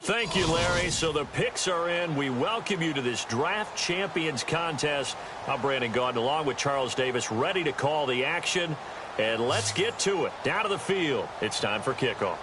Thank you, Larry. So the picks are in. We welcome you to this Draft Champions contest. I'm Brandon Gaudin along with Charles Davis, ready to call the action. And let's get to it. Down to the field. It's time for kickoff.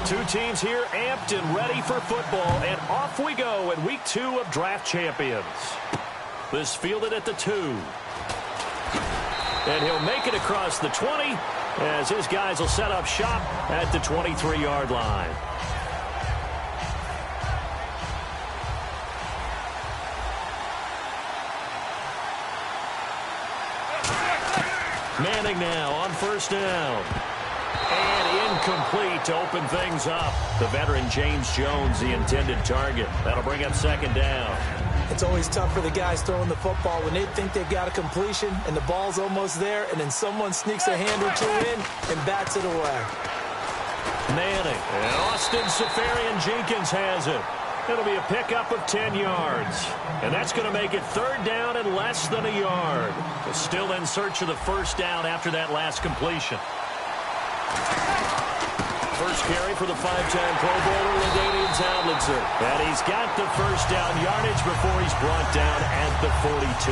Two teams here amped and ready for football. And off we go in week 2 of Draft Champions. This fielded at the 2. And he'll make it across the 20 as his guys will set up shop at the 23-yard line. Manning now on first down. And incomplete to open things up. The veteran James Jones, the intended target. That'll bring up second down. It's always tough for the guys throwing the football when they think they've got a completion and the ball's almost there, and then someone sneaks a hand or two in and bats it away. Manning. And Austin Safarian-Jenkins has it. It'll be a pickup of 10 yards. And that's going to make it third down and less than a yard. But still in search of the first down after that last completion. First carry for the 5-time Pro Bowler, LaDainian Tomlinson. And he's got the first down yardage before he's brought down at the 42.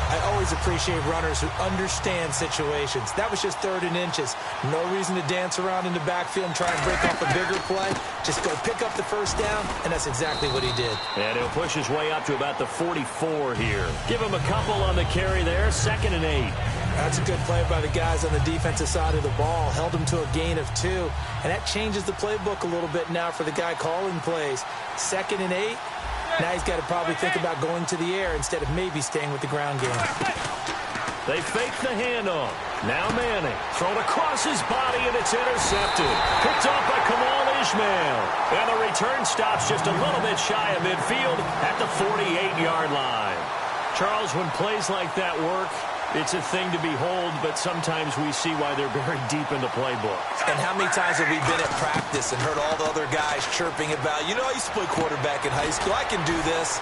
I always appreciate runners who understand situations. That was just 3rd and inches. No reason to dance around in the backfield and try and break off a bigger play. Just go pick up the first down, and that's exactly what he did. And he'll push his way up to about the 44 here. Give him a couple on the carry there, 2nd and 8. That's a good play by the guys on the defensive side of the ball. Held him to a gain of 2. And that changes the playbook a little bit now for the guy calling plays. 2nd and 8. Now he's got to probably think about going to the air instead of maybe staying with the ground game. They fake the handoff. Now Manning. Thrown across his body, and it's intercepted. Picked off by Kamal Ishmael. And the return stops just a little bit shy of midfield at the 48-yard line. Charles, when plays like that work, it's a thing to behold, but sometimes we see why they're very deep in the playbook. And how many times have we been at practice and heard all the other guys chirping about, you know, I used to play quarterback in high school, I can do this,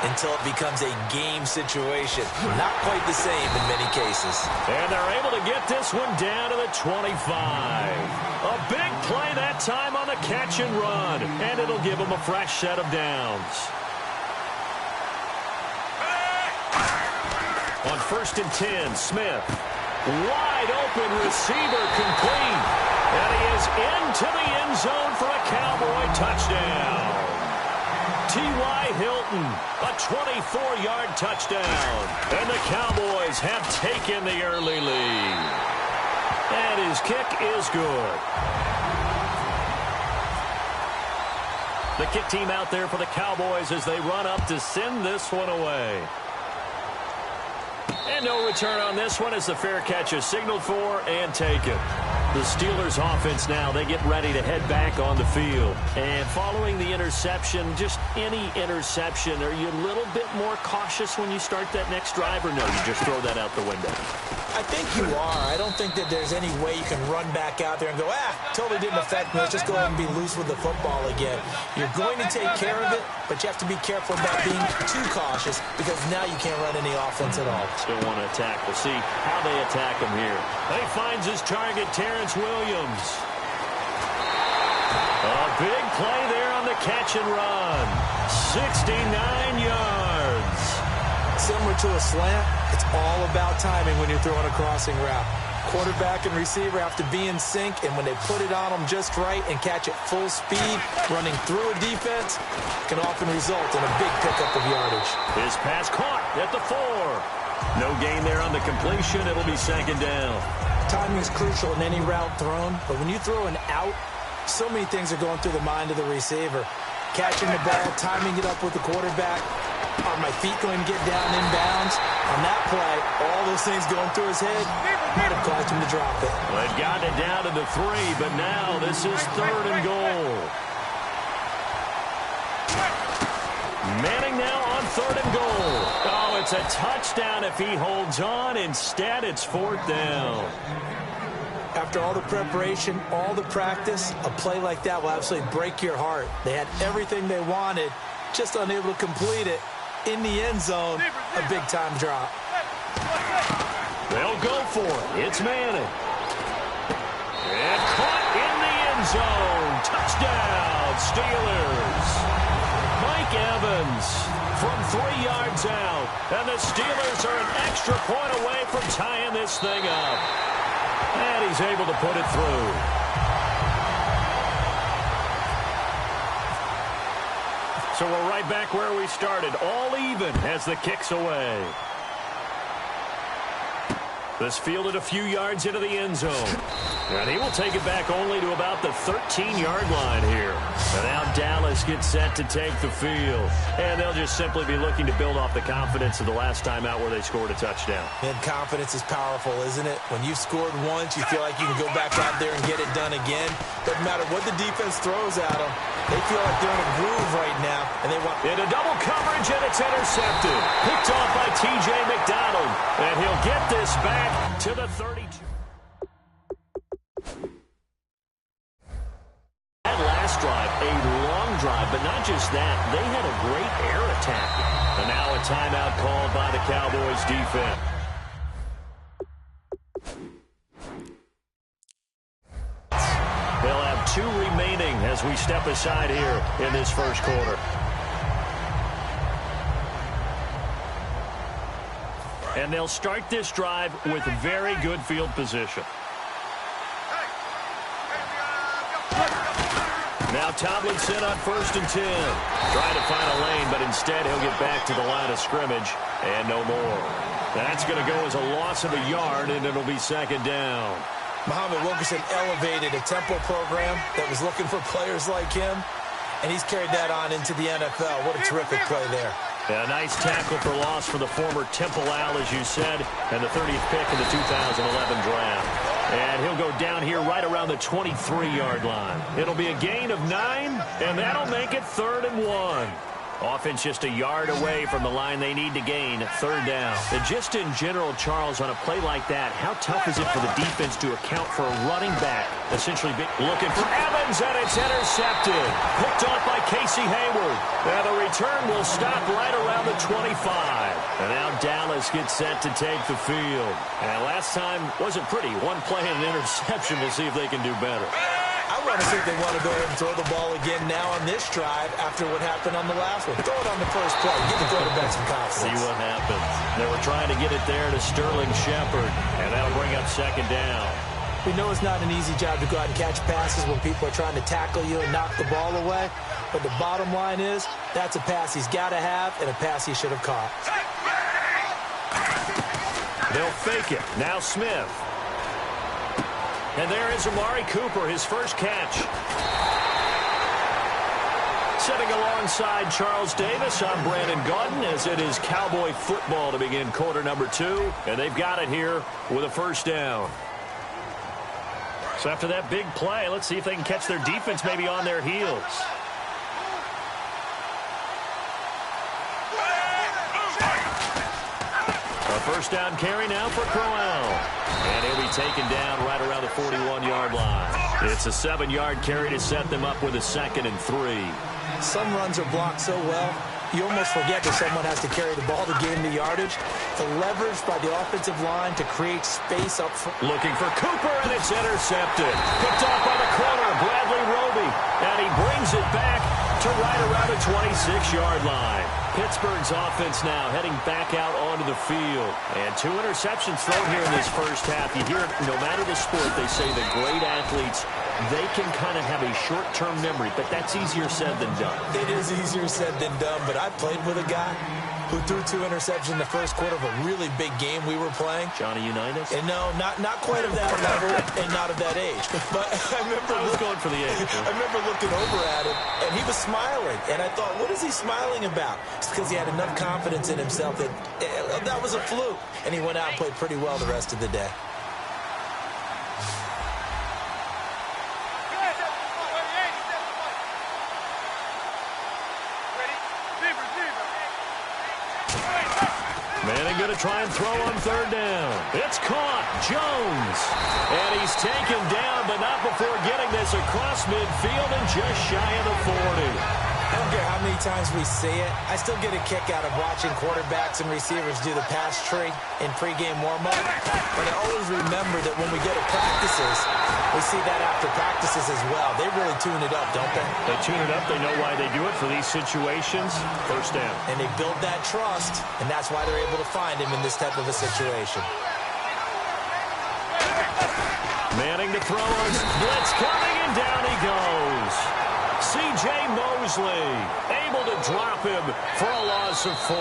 until it becomes a game situation. Not quite the same in many cases. And they're able to get this one down to the 25. A big play that time on the catch and run, and it'll give them a fresh set of downs. On 1st and 10, Smith. Wide open receiver complete. And he is into the end zone for a Cowboy touchdown. T.Y. Hilton, a 24-yard touchdown. And the Cowboys have taken the early lead. And his kick is good. The kick team out there for the Cowboys as they run up to send this one away. And no return on this one as the fair catch is signaled for and taken. The Steelers offense now, they get ready to head back on the field. And following the interception, just any interception, are you a little bit more cautious when you start that next drive, or no, you just throw that out the window? I think you are. I don't think that there's any way you can run back out there and go, totally didn't affect me. Let's just go ahead and be loose with the football again. You're going to take care of it, but you have to be careful about being too cautious because now you can't run any offense at all. Still want to attack. We'll see how they attack him here. He finds his target, Terrence Williams. A big play there on the catch and run. 69 yards. Similar to a slant, it's all about timing when you're throwing a crossing route. Quarterback and receiver have to be in sync, and when they put it on them just right and catch it full speed, running through a defense can often result in a big pickup of yardage. His pass caught at the 4. No gain there on the completion. It'll be 2nd down. Timing is crucial in any route thrown, but when you throw an out, so many things are going through the mind of the receiver. Catching the ball, timing it up with the quarterback. Are my feet going to get down inbounds? On that play, all those things going through his head might have caused him to drop it. Well, they've gotten it down to the 3, but now this is 3rd and goal. Manning now on 3rd and goal. Oh, it's a touchdown if he holds on. Instead, it's 4th down. After all the preparation, all the practice, a play like that will absolutely break your heart. They had everything they wanted, just unable to complete it. In the end zone, a big-time drop. for it. It's Manning. And caught in the end zone. Touchdown, Steelers. Mike Evans from 3 yards out. And the Steelers are an extra point away from tying this thing up. And he's able to put it through. So we're right back where we started, all even as the kick's away. This fielded a few yards into the end zone. And he will take it back only to about the 13-yard line here. And now Dallas gets set to take the field. And they'll just simply be looking to build off the confidence of the last time out where they scored a touchdown. And confidence is powerful, isn't it? When you've scored once, you feel like you can go back out there and get it done again. Doesn't matter what the defense throws at them. They feel like they're in a groove right now. And they want into double coverage, and it's intercepted. Picked off by T.J. McDonald. And he'll get this back to the 32. That last drive, a long drive, but not just that. They had a great air attack. And now a timeout called by the Cowboys defense. They'll have 2 remaining as we step aside here in this first quarter. And they'll start this drive with very good field position. Now Tomlinson on 1st and 10. Trying to find a lane, but instead he'll get back to the line of scrimmage and no more. That's going to go as a loss of a yard, and it'll be 2nd down. Muhammad Wilkerson elevated a tempo program that was looking for players like him, and he's carried that on into the NFL. What a terrific play there. A nice tackle for loss for the former Temple Owl, as you said, and the 30th pick in the 2011 draft. And he'll go down here right around the 23-yard line. It'll be a gain of 9, and that'll make it 3rd and 1. Offense just a yard away from the line they need to gain. 3rd down. And just in general, Charles, on a play like that, how tough is it for the defense to account for a running back? Essentially looking for Evans, and it's intercepted. Picked off by Casey Hayward. And the return will stop right around the 25. And now Dallas gets set to take the field. And last time wasn't pretty. One play and an interception. We'll see if they can do better. I want to see if they want to go ahead and throw the ball again now on this drive after what happened on the last one. Throw it on the first play. Give the quarterback some confidence. See what happens. They were trying to get it there to Sterling Shepard, and that'll bring up 2nd down. We know it's not an easy job to go out and catch passes when people are trying to tackle you and knock the ball away. But the bottom line is that's a pass he's got to have and a pass he should have caught. They'll fake it. Now Smith. And there is Amari Cooper, his first catch. Sitting alongside Charles Davis, I'm Brandon Gaudin, as it is Cowboy football to begin quarter number 2. And they've got it here with a 1st down. So after that big play, let's see if they can catch their defense maybe on their heels. A 1st down carry now for Crowell. And he'll be taken down right around the 41-yard line. It's a 7-yard carry to set them up with a 2nd and 3. Some runs are blocked so well, you almost forget that someone has to carry the ball to gain the yardage. The leverage by the offensive line to create space up front. Looking for Cooper, and it's intercepted. Picked off by the corner, Bradley Roby. And he brings it back to right around the 26-yard line. Pittsburgh's offense now heading back out onto the field. And 2 interceptions thrown here in this first half. You hear it, no matter the sport, they say the great athletes, they can kind of have a short-term memory, but that's easier said than done. It is easier said than done, but I played with a guy who threw 2 interceptions in the first quarter of a really big game we were playing. Johnny Unitas? And no, not quite of that level and not of that age. But I was going for the age. I remember looking over at him, and he was smiling. And I thought, what is he smiling about? It's because he had enough confidence in himself that that was a fluke. And he went out and played pretty well the rest of the day. Manning going to try and throw on 3rd down. It's caught. Jones. And he's taken down, but not before getting this across midfield and just shy of the 40. I don't care how many times we see it. I still get a kick out of watching quarterbacks and receivers do the pass tree in pregame warm-up. But I always remember that when we go to practices, we see that after practices as well. They really tune it up, don't they? They tune it up. They know why they do it for these situations. First down. And they build that trust, and that's why they're able to find him in this type of a situation. Manning to throw. Blitz coming, and down he goes. C.J. Mosley able to drop him for a loss of 4.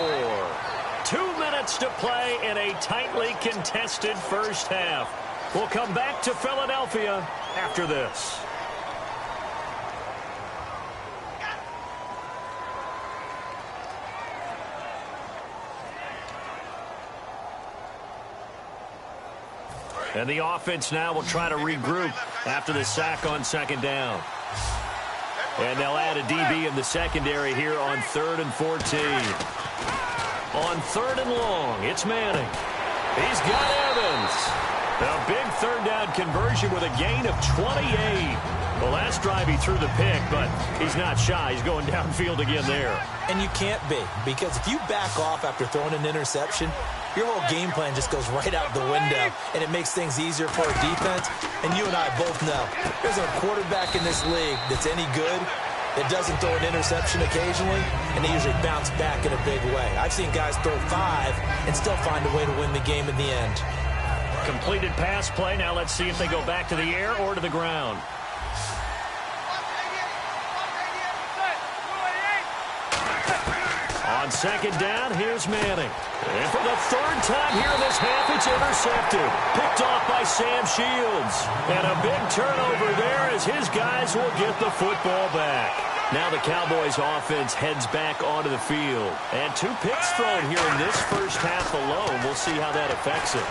2 minutes to play in a tightly contested first half. We'll come back to Philadelphia after this. And the offense now will try to regroup after the sack on second down. And they'll add a DB in the secondary here on 3rd and 14. On 3rd and long, it's Manning. He's got Evans. A big third down conversion with a gain of 28. The last drive he threw the pick, but he's not shy. He's going downfield again there. And you can't be, because if you back off after throwing an interception, your whole game plan just goes right out the window, and it makes things easier for a defense. And you and I both know there's a quarterback in this league that's any good that doesn't throw an interception occasionally, and they usually bounce back in a big way. I've seen guys throw 5 and still find a way to win the game in the end. Completed pass play. Now let's see if they go back to the air or to the ground. On second down, here's Manning. And for the 3rd time here in this half, it's intercepted. Picked off by Sam Shields. And a big turnover there as his guys will get the football back. Now the Cowboys offense heads back onto the field. And 2 picks thrown here in this first half alone. We'll see how that affects it.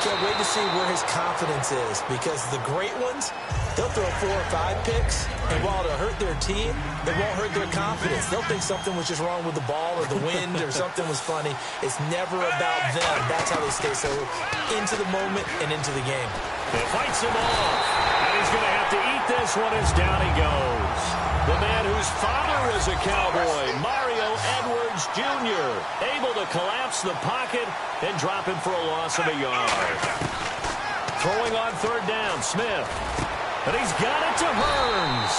Can't wait to see where his confidence is, because the great ones, they'll throw 4 or 5 picks, and while it'll hurt their team, it won't hurt their confidence. They'll think something was just wrong with the ball or the wind or something was funny. It's never about them. That's how they stay so into the moment and into the game. It fights him off, and he's going to have to eat this one as down he goes. The man whose father was a Cowboy, Mario Edwards Jr., able to collapse the pocket and drop him for a loss of a yard. Throwing on 3rd down, Smith. And he's got it to Hearns.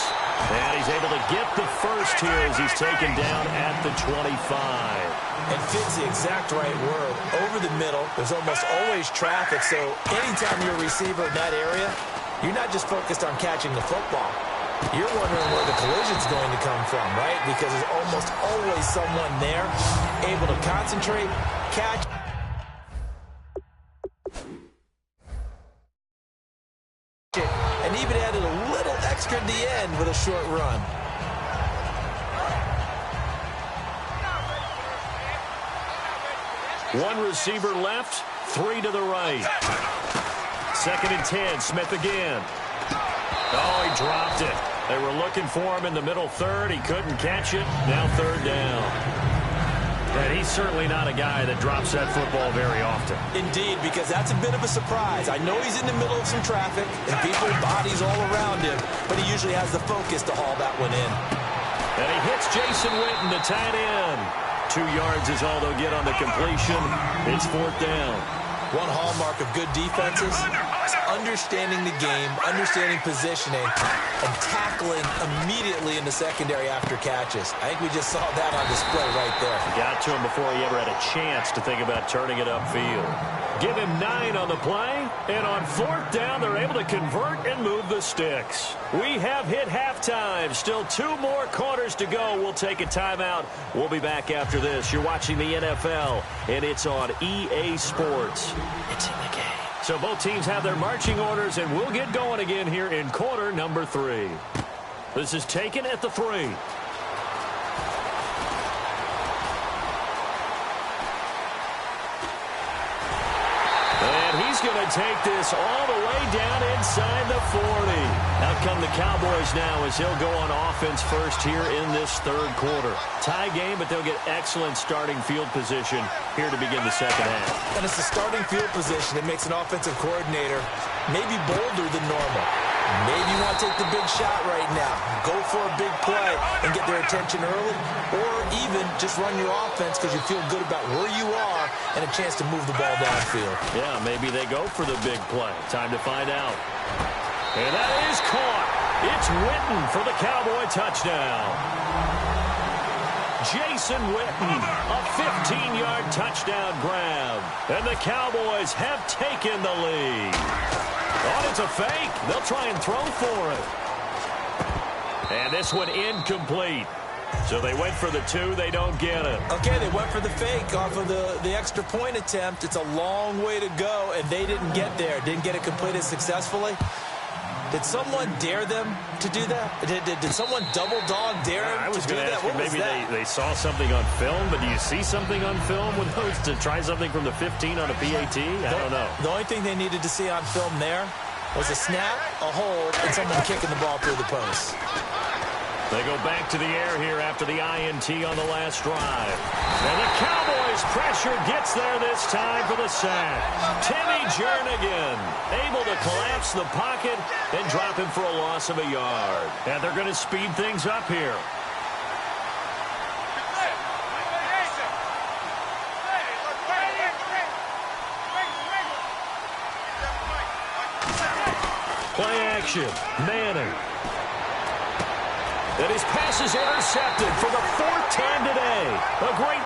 And he's able to get the first here as he's taken down at the 25. And fits the exact right word. Over the middle, there's almost always traffic, so anytime you're a receiver in that area, you're not just focused on catching the football. You're wondering where the collision's going to come from, right? Because there's almost always someone there able to concentrate, catch, and even added a little extra at the end with a short run. One receiver left, 3 to the right. 2nd and 10, Smith again. Oh, he dropped it. They were looking for him in the middle 3rd. He couldn't catch it. Now 3rd down. And he's certainly not a guy that drops that football very often. Indeed, because that's a bit of a surprise. I know he's in the middle of some traffic and people's bodies all around him, but he usually has the focus to haul that one in. And he hits Jason Witten, the tight end. 2 yards is all they'll get on the completion. It's 4th down. One hallmark of good defenses is understanding the game, understanding positioning, and tackling immediately in the secondary after catches. I think we just saw that on display right there. Got to him before he ever had a chance to think about turning it upfield. Give him 9 on the play, and on 4th down, they're able to convert and move the sticks. We have hit halftime. Still 2 more quarters to go. We'll take a timeout. We'll be back after this. You're watching the NFL, and it's on EA Sports. It's in the game. So both teams have their marching orders, and we'll get going again here in quarter number 3. This is taken at the 3. He's going to take this all the way down inside the 40. Out come the Cowboys now as he'll go on offense first here in this 3rd quarter. Tie game, but they'll get excellent starting field position here to begin the 2nd half. And it's the starting field position that makes an offensive coordinator maybe bolder than normal. Maybe you want to take the big shot right now. Go for a big play and get their attention early, or even just run your offense because you feel good about where you are and a chance to move the ball downfield. Yeah, maybe they go for the big play. Time to find out. And that is caught. It's Witten for the Cowboy touchdown. Jason Witten, a 15-yard touchdown grab. And the Cowboys have taken the lead. Oh, it's a fake. They'll try and throw for it. And this one incomplete. So they went for the 2. They don't get it. Okay, they went for the fake off of the extra point attempt. It's a long way to go, and they didn't get there. Didn't get it completed successfully. Did someone dare them to do that? Did someone double dog dare them to do that? What was that? Maybe they saw something on film, but do you see something on film with those to try something from the 15 on a PAT? I don't know. The only thing they needed to see on film there was a snap, a hold, and someone kicking the ball through the post. They go back to the air here after the INT on the last drive. And the Cowboys' pressure gets there this time for the sack. Timmy Jernigan able to collapse the pocket and drop him for a loss of a yard. And they're going to speed things up here. Play action. Manning. And his pass is intercepted for the 4th time today. A great